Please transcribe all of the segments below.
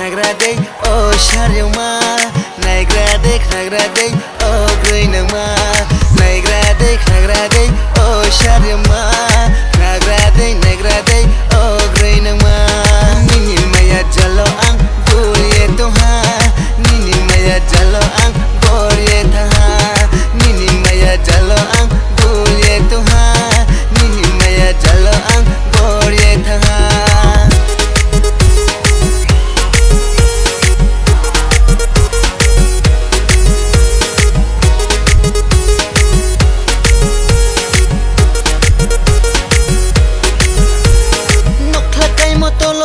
nagraday oh sharyama nagraday oh greinama nagraday oh sharyama nagraday oh greinama nini maya jalo ang buriye toha nini maya jalo ang buriye taha nini maya jalo ang buriye toha nini maya jalo ang buriye taha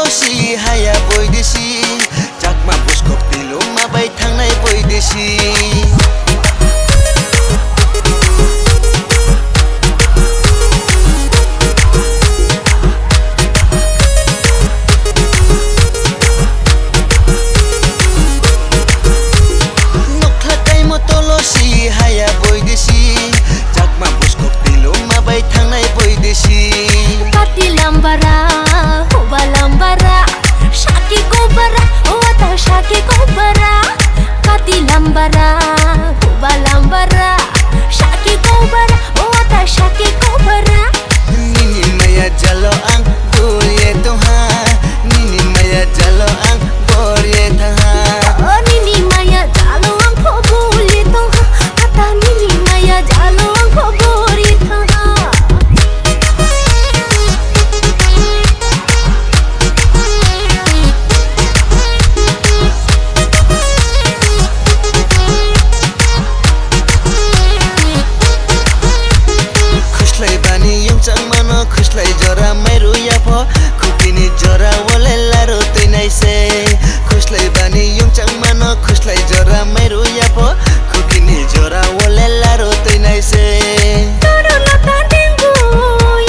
si haya boy desi jakma buskop dilu mabai thangnai boy desi nokhlakai motolo si haya boy desi jakma buskop dilu mabai thangnai boy desi kati lambara lambara shaki kobara wata shaki kobara kati lambara huba lambara shaki kobara wata shaki kobara nini maya jalo ang buriye toha nini maya jalo ang buriye taha nini maya jalo ang buriye toha ata nini maya jalo ang buriye taha खुशलाई जरा मेरो याफो खुकिनी जरा वले लारो तैनाइ से खुशलाई बानी युङचाङ मान खुशलाई जरा मेरो याफो खुकिनी जरा वले लारो तैनाइ से तोरो लता देंगो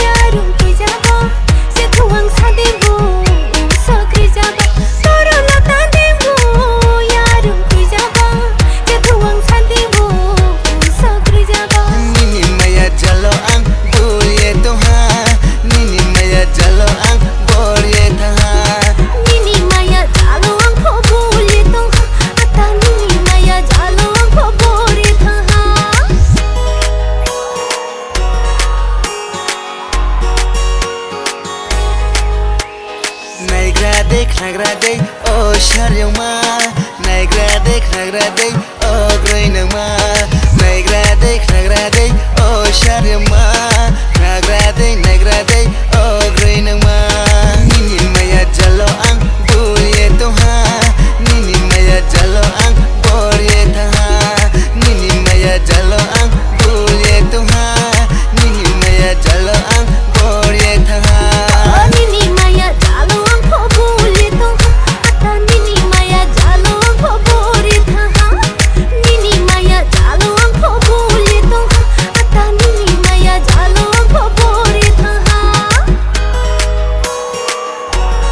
यारुम की जाबा से थुवाङ सादेंगो सक्रि जाबा तोरो लता देंगो यारुम की जाबा से थुवाङ सादेंगो सक्रि जाबा निनी मया जलो आं बुरिए तोहा nini maya jalo ang buriye taha nini maya jalo ang buriye taha ata nini maya jalo ang buriye taha nagraday oh sharyama nagraday